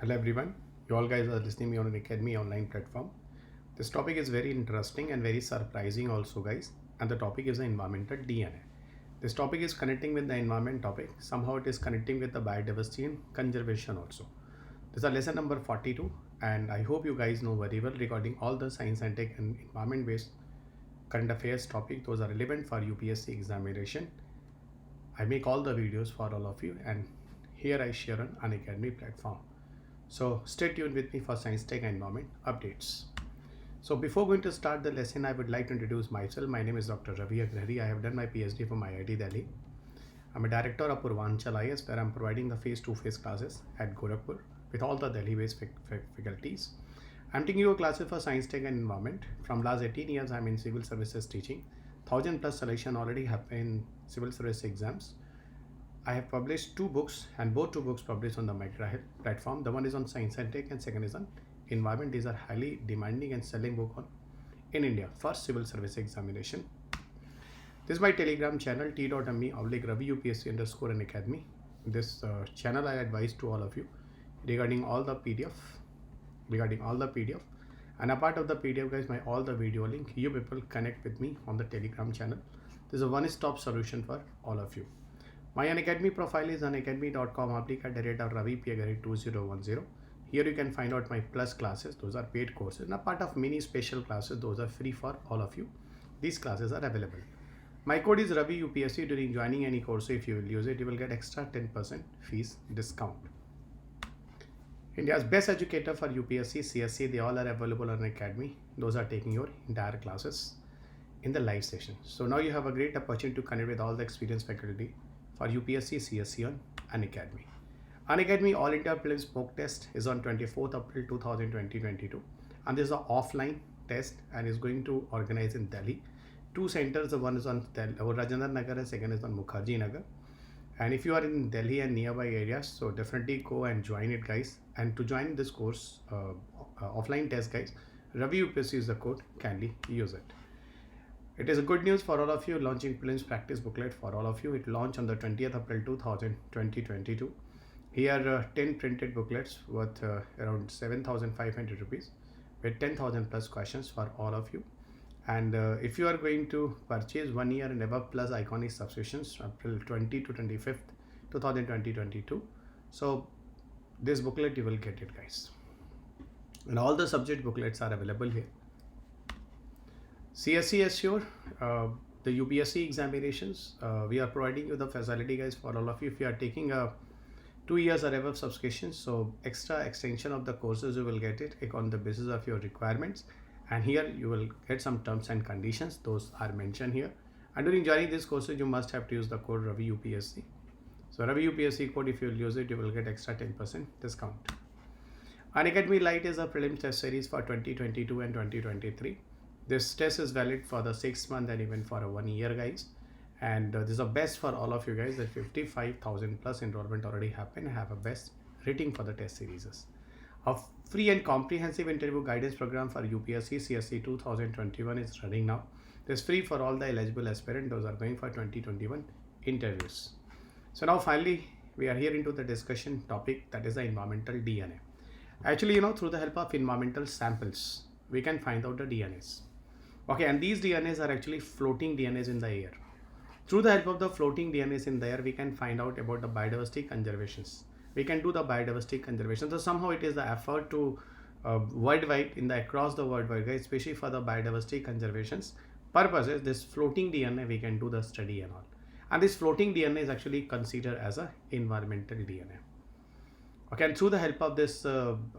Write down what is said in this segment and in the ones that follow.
Hello everyone, you all guys are listening me on an Unacademy online platform. This topic is very interesting and very surprising also guys, and the topic is the environmental DNA. This topic is connecting with the environment topic, somehow it is connecting with the biodiversity and conservation also. This is a lesson number 42 and I hope you guys know very well regarding all the science and tech and environment based current affairs topic. Those are relevant for UPSC examination. I make all the videos for all of you and here I share on Unacademy platform. So stay tuned with me for science, tech and environment updates. So before going to start the lesson, I would like to introduce myself. My name is Dr. Ravi Agrahari. I have done my Ph.D. from IIT Delhi. I'm a director of Purvanchal IAS where I'm providing the phase 2 classes at Gorakhpur with all the Delhi-based faculties. I'm taking your classes for science, tech and environment. From last 18 years, I'm in civil services teaching. 1000 plus selection already happened in civil service exams. I have published 2 books and both 2 books published on the McGraw platform. The one is on science and tech and second is on environment. These are highly demanding and selling book in India for civil service examination. This is my Telegram channel t.me/Ravi UPSC _Unacademy. This channel I advise to all of you regarding all the PDF. And a part of the PDF guys, my all the video link. You people connect with me on the Telegram channel. This is a one-stop solution for all of you. My Unacademy profile is unacademy.com/Ravi P Agrahari 2010. Here you can find out my plus classes. Those are paid courses. And a part of mini special classes. Those are free for all of you. These classes are available. My code is Ravi UPSC. During joining any course, if you will use it, you will get extra 10% fees discount. India's best educator for UPSC CSE. They all are available on Unacademy. Those are taking your entire classes in the live session. So now you have a great opportunity to connect with all the experienced faculty for UPSC CSE on Unacademy. Unacademy All India Prelims mock test is on 24th April 2022 and this is an offline test and is going to organize in Delhi. 2 centers, the one is on Rajendra Nagar and second is on Mukherjee Nagar. And if you are in Delhi and nearby areas, so definitely go and join it guys. And to join this course, offline test guys, Ravi UPSC is the code, kindly use it. It is a good news for all of you, launching Prelims practice booklet for all of you. It launched on the 20th April 2022. Here 10 printed booklets worth around 7,500 rupees with 10,000 plus questions for all of you. And if you are going to purchase 1 year and above plus iconic subscriptions April 20 to 25th 2022, so this booklet you will get it guys. And all the subject booklets are available here. CSE Assure, the UPSC examinations, we are providing you the facility guys for all of you. If you are taking a 2 years or above subscription, so extra extension of the courses you will get it on the basis of your requirements, and here you will get some terms and conditions. Those are mentioned here. And during joining this courses you must have to use the code Ravi UPSC. So Ravi UPSC code, if you will use it, you will get extra 10% discount. Unacademy Lite is a prelims test series for 2022 and 2023. This test is valid for the 6 month and even for a 1 year guys. And this is the best for all of you guys. That 55,000 plus enrollment already happened. Have a best rating for the test series. A free and comprehensive interview guidance program for UPSC CSE 2021 is running now. This is free for all the eligible aspirants. Those are going for 2021 interviews. So now finally we are here into the discussion topic, that is the environmental DNA. Actually, through the help of environmental samples, we can find out the DNAs. Okay, and these DNAs are actually floating DNAs in the air. Through the help of the floating DNAs in the air, we can find out about the biodiversity conservations. We can do the biodiversity conservation. So somehow it is the effort to worldwide, across the world, especially for the biodiversity conservations purposes, this floating DNA we can do the study and all. And this floating DNA is actually considered as a environmental DNA. Okay, and through the help of this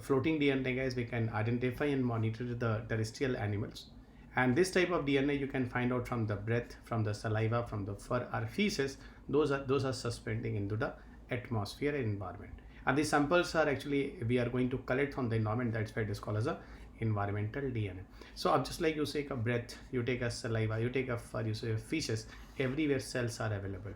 floating DNA guys, we can identify and monitor the terrestrial animals. And this type of DNA you can find out from the breath, from the saliva, from the fur or feces. Those are suspending into the atmosphere and environment. And the samples are actually we are going to collect from the environment. That's why it is called as a environmental DNA. So just like you take a breath, you take a saliva, you take a fur, you say feces, everywhere cells are available.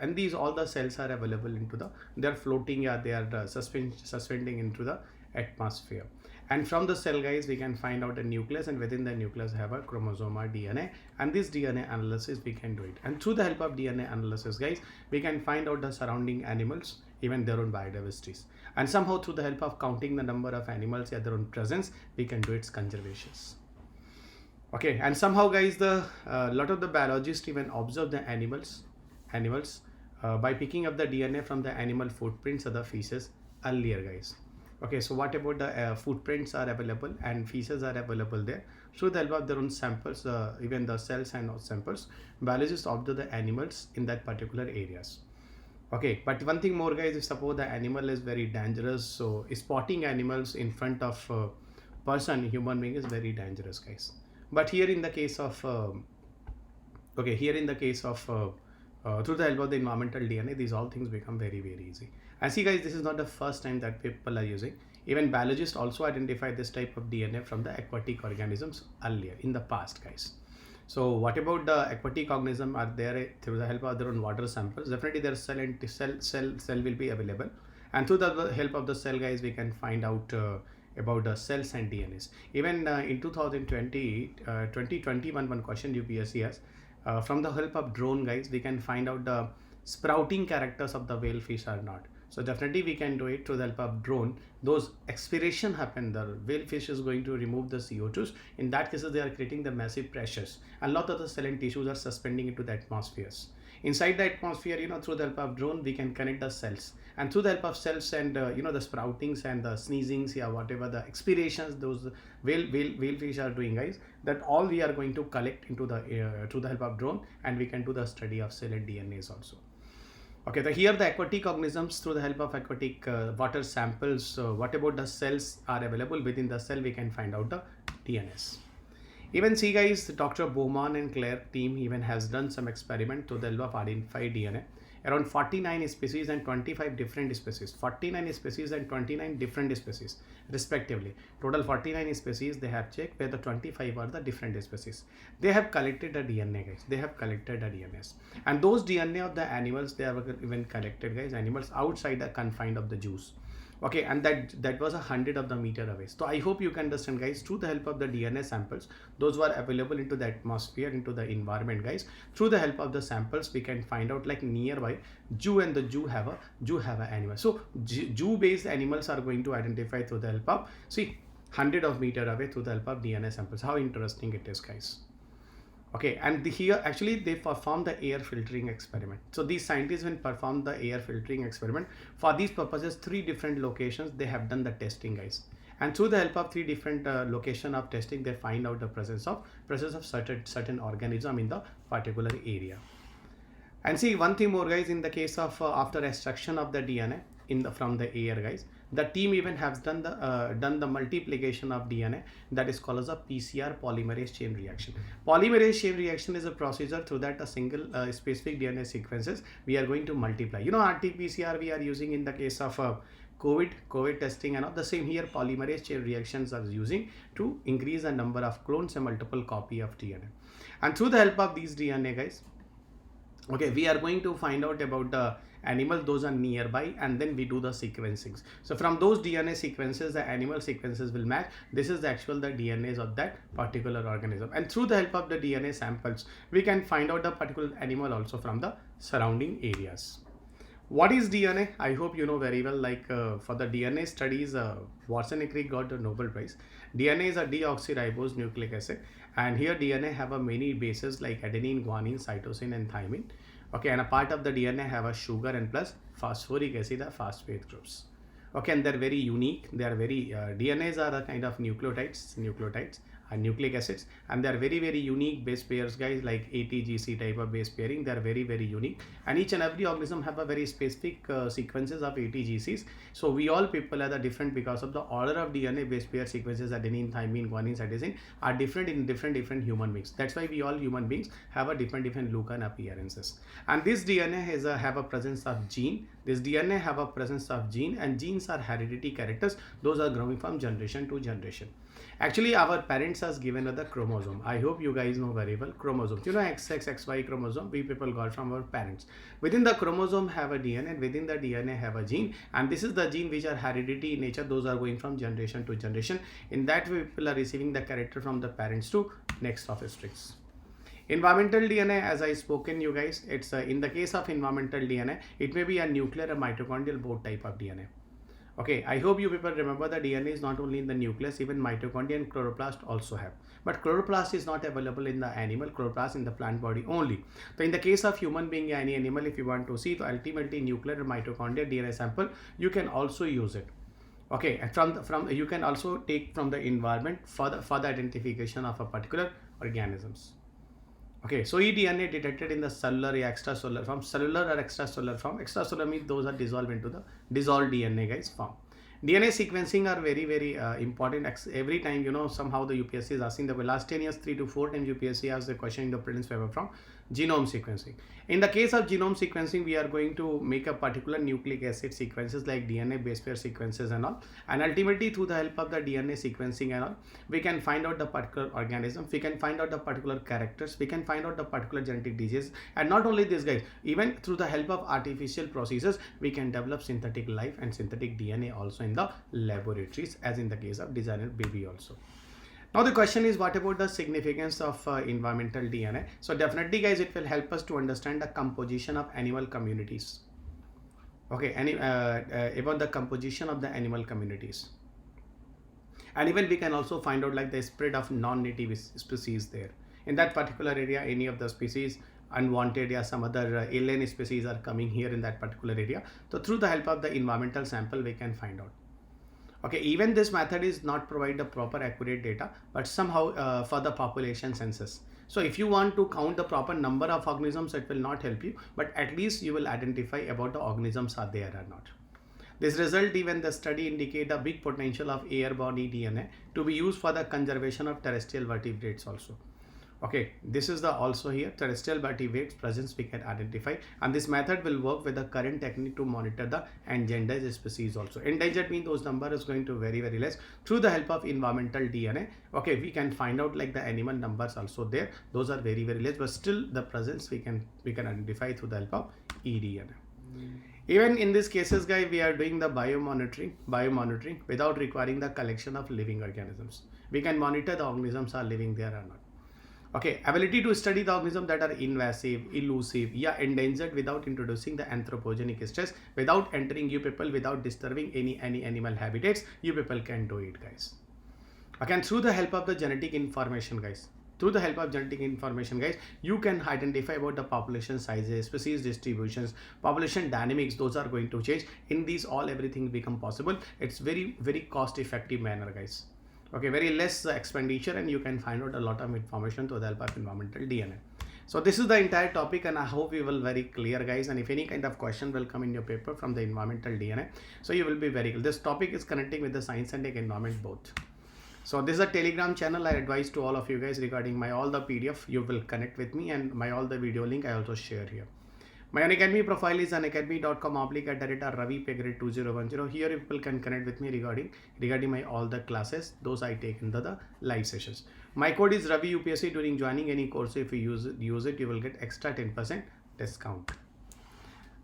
And these all the cells are available into they are floating, they are suspending into the atmosphere. And from the cell guys, we can find out a nucleus, and within the nucleus have a chromosome or DNA, and this DNA analysis we can do it. And through the help of DNA analysis guys, we can find out the surrounding animals, even their own biodiversities. And somehow through the help of counting the number of animals at their own presence, we can do its conservations. Okay, and somehow guys, the lot of the biologists even observe the animals by picking up the DNA from the animal footprints or the feces earlier, guys. Okay, so what about the footprints are available and feces are available there through the help of their own samples, even the cells and samples. Biologists observe the animals in that particular areas. Okay, but one thing more, guys, if suppose the animal is very dangerous, so spotting animals in front of human being is very dangerous, guys. But here in the case of through the help of the environmental DNA, these all things become very, very easy. And see, guys, this is not the first time that people are using. Even biologists also identified this type of DNA from the aquatic organisms earlier in the past, guys. So what about the aquatic organism are there through the help of their own water samples? Definitely their cell will be available, and through the help of the cell, guys, we can find out about the cells and DNAs. Even in 2021 one question UPSC has, from the help of drone, guys, we can find out the sprouting characters of the whale fish or not. So definitely we can do it through the help of drone. Those expiration happen, the whale fish is going to remove the CO2s. In that cases, they are creating the massive pressures, and a lot of the cell and tissues are suspending into the atmospheres. Inside the atmosphere, through the help of drone, we can connect the cells, and through the help of cells and the sproutings and the sneezings, whatever the expirations those whale fish are doing, guys, that all we are going to collect into the through the help of drone, and we can do the study of cell and DNAs also. Okay, here the aquatic organisms through the help of aquatic water samples. What about the cells are available within the cell? We can find out the DNAs. Even see, guys, Dr. Bowman and Claire team even has done some experiment to the help of identified DNA. Around 49 species and 25 different species. 49 species and 29 different species respectively. Total 49 species they have checked, where the 25 are the different species. They have collected the DNA, guys. They have collected the DNAs. And those DNA of the animals, they have even collected, guys, animals outside the confine of the zoos. Okay, and that was 100 of the meter away. So I hope you can understand, guys, through the help of the DNA samples, those were available into the atmosphere, into the environment, guys. Through the help of the samples, we can find out like nearby zoo, and the zoo have a animal. So zoo based animals are going to identify through the help of 100 of meter away through the help of DNA samples. How interesting it is, guys. Okay, and here actually they perform the air filtering experiment. So these scientists when perform the air filtering experiment, for these purposes 3 different locations they have done the testing, guys. And through the help of 3 different location of testing, they find out the presence of certain organism in the particular area. And see, one thing more, guys, in the case of after extraction of the DNA from the air, guys, the team even has done the multiplication of DNA, that is called as a PCR, polymerase chain reaction. Polymerase chain reaction is a procedure through that a single specific DNA sequences we are going to multiply. RT-PCR we are using in the case of COVID testing, and all the same here polymerase chain reactions are using to increase the number of clones and multiple copy of DNA. And through the help of these DNA, guys, okay, we are going to find out about the animal, those are nearby, and then we do the sequencing. So from those DNA sequences, the animal sequences will match. This is the DNAs of that particular organism. And through the help of the DNA samples, we can find out the particular animal also from the surrounding areas. What is DNA? I hope you know very well. Like for the DNA studies, Watson and Crick got the Nobel Prize. DNA is a deoxyribose nucleic acid, and here DNA have a many bases like adenine, guanine, cytosine, and thymine. Okay, and a part of the DNA have a sugar and plus phosphoric acid or phosphate groups. Okay, and they're very unique. They are very DNAs are a kind of nucleotides and nucleic acids, and they are very, very unique base pairs, guys, like ATGC type of base pairing. They are very, very unique, and each and every organism have a very specific sequences of ATGCs. So we all people are the different because of the order of DNA base pair sequences, adenine, thymine, guanine, cytosine, are different in different human beings. That's why we all human beings have a different look and appearances. And this DNA has have a presence of gene. This DNA have a presence of gene, and genes are hereditary characters. Those are growing from generation to generation. Actually, our parents has given us the chromosome. I hope you guys know very well chromosomes. XX, XY chromosome we people got from our parents. Within the chromosome have a DNA, and within the DNA have a gene, and this is the gene which are hereditary in nature. Those are going from generation to generation. In that way, people are receiving the character from the parents to next of strings. Environmental DNA, as I spoken you guys, it's in the case of environmental DNA, it may be a nuclear or mitochondrial both type of DNA. Okay, I hope you people remember the DNA is not only in the nucleus, even mitochondria and chloroplast also have. But chloroplast is not available in the animal, chloroplast in the plant body only. So in the case of human being, any animal, if you want to see, so ultimately nuclear or mitochondria DNA sample, you can also use it. Okay, and from you can also take from the environment for the identification of a particular organisms. Okay, so eDNA detected in the cellular or extracellular form, cellular or extracellular form. Extracellular means those are dissolved into the dissolved DNA guys form. DNA sequencing are very important. Every time, you know, somehow the UPSC is asking, the last 10 years 3 to 4 times UPSC asked the question in the prelims paper from genome sequencing. In the case of genome sequencing, we are going to make a particular nucleic acid sequences like DNA base pair sequences and all, and ultimately through the help of the DNA sequencing and all, we can find out the particular organism, we can find out the particular characters, we can find out the particular genetic disease. And not only this guys, even through the help of artificial processes, we can develop synthetic life and synthetic DNA also in the laboratories, as in the case of designer baby also. Now the question is, what about the significance of environmental DNA? So definitely guys, it will help us to understand the composition of animal communities. Okay, about the composition of the animal communities. And even we can also find out like the spread of non-native species there. In that particular area, any of the species unwanted or some other alien species are coming here in that particular area. So through the help of the environmental sample, we can find out. Okay, even this method is not provide the proper accurate data, but somehow for the population census. So if you want to count the proper number of organisms, it will not help you, but at least you will identify about the organisms are there or not. This result, even the study indicate a big potential of airborne DNA to be used for the conservation of terrestrial vertebrates also. Okay, this is the also here terrestrial vertebrates presence we can identify, and this method will work with the current technique to monitor the endangered species also. Endangered means those number is going to very less. Through the help of environmental DNA, okay, we can find out like the animal numbers also there. Those are very less, but still the presence we can identify through the help of eDNA. Even in these cases guys, we are doing the biomonitoring without requiring the collection of living organisms. We can monitor the organisms are living there or not. Okay, ability to study the organisms that are invasive, elusive, endangered without introducing the anthropogenic stress, without entering you people, without disturbing any animal habitats, you people can do it guys. Okay, and through the help of the genetic information guys, you can identify about the population sizes, species distributions, population dynamics. Those are going to change. In these all, everything become possible. It's very cost effective manner guys. Okay, very less expenditure, and you can find out a lot of information through the help of environmental DNA. So this is the entire topic, and I hope you will very clear guys. And if any kind of question will come in your paper from the environmental DNA, so you will be very clear. This topic is connecting with the science and environment both. So this is a Telegram channel. I advise to all of you guys regarding my all the PDF. You will connect with me, and my all the video link I also share here. My Unacademy profile is unacademy.com/Ravi P Agrahari 2010. Here people can connect with me regarding my all the classes. Those I take in the live sessions. My code is Ravi UPSC. During joining any course, if you use it, you will get extra 10% discount.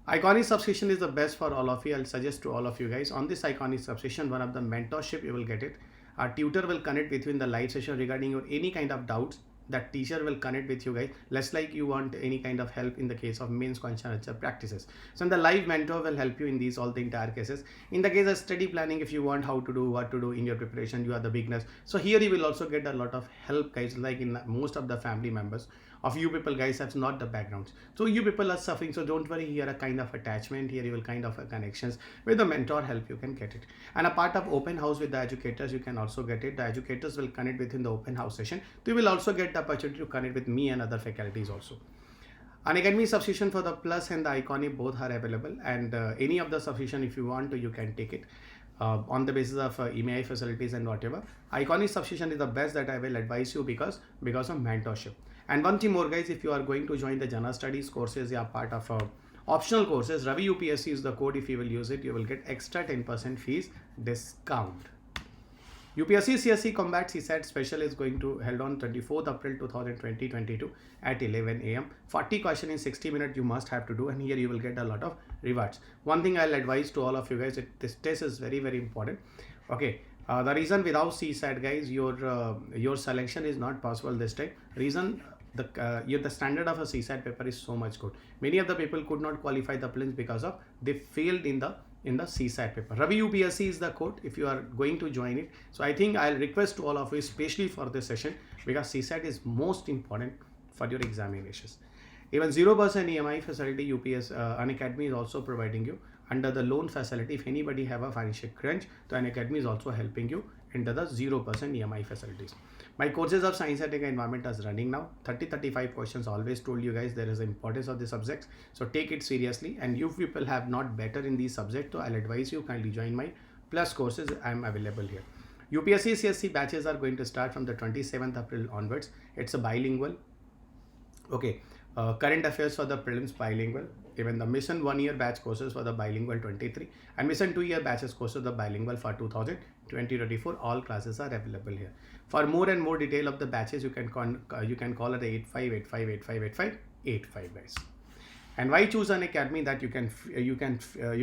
Iconic subscription is the best for all of you. I'll suggest to all of you guys on this Iconic subscription, one of the mentorship you will get it. Our tutor will connect with you in the live session regarding your any kind of doubts. That teacher will connect with you guys, less like you want any kind of help in the case of mains question answer practices. So the live mentor will help you in these all the entire cases. In the case of study planning, if you want how to do, what to do in your preparation, you are the beginners. So here you will also get a lot of help guys, like in most of the family members of you people guys have not the backgrounds. So you people are suffering, so don't worry, here a kind of attachment, here you will kind of a connections with the mentor help, you can get it. And a part of open house with the educators, you can also get it. The educators will connect within the open house session. You will also get the opportunity to connect with me and other faculties also. Unacademy subscription for the Plus and the Iconic both are available, and any of the subscription if you want to, you can take it on the basis of EMI facilities and whatever. Iconic subscription is the best that I will advise you because of mentorship. And one thing more guys, if you are going to join the General Studies courses, you are part of optional courses, Ravi UPSC is the code. If you will use it, you will get extra 10% fees discount. UPSC CSE Combat CSAT Special is going to held on 24th April 2022 at 11 AM. 40 questions in 60 minutes you must have to do, and here you will get a lot of rewards. One thing I'll advise to all of you guys, this test is very important. Okay, the reason without CSAT guys, your selection is not possible this time. Reason the standard of a CSAT paper is so much good. Many of the people could not qualify the prelims because of they failed in the CSAT paper. Ravi UPSC is the code if you are going to join it. So I think I'll request to all of you, especially for this session, because CSAT is most important for your examinations. Even 0% EMI facility Unacademy is also providing you under the loan facility. If anybody have a financial crunch, so Unacademy is also helping you under the 0% EMI facilities. My courses of science and environment is running now. 30-35 questions. Always told you guys there is the importance of the subjects. So take it seriously. And you people have not better in these subjects, so I'll advise you kindly join my plus courses. I'm available here. UPSC CSE batches are going to start from the 27th April onwards. It's a bilingual. Okay. Current affairs for the prelims bilingual. Even the mission 1 year batch courses for the bilingual 23 and mission 2 year batches courses the bilingual for 2020-24. All classes are available here. For more and more detail of the batches, you can call at 85858585 guys. And why choose Unacademy? That you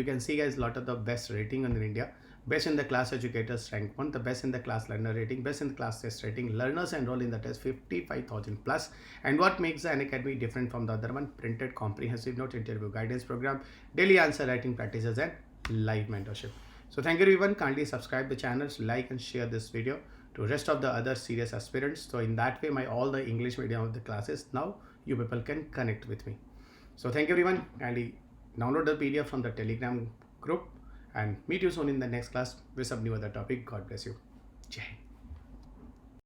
can see guys lot of the best rating in India. Best in the class educators rank 1, the best in the class learner rating, best in the class test rating, learners enroll in the test 55,000 plus. And what makes the Unacademy different from the other one? Printed comprehensive note, interview guidance program, daily answer writing practices and live mentorship. So thank you everyone. Kindly subscribe the channels, like and share this video to rest of the other serious aspirants. So in that way, all the English medium of the classes, now you people can connect with me. So thank you everyone. Kindly download the PDF from the Telegram group and meet you soon in the next class with some new other topic. God bless you. Jai Hind.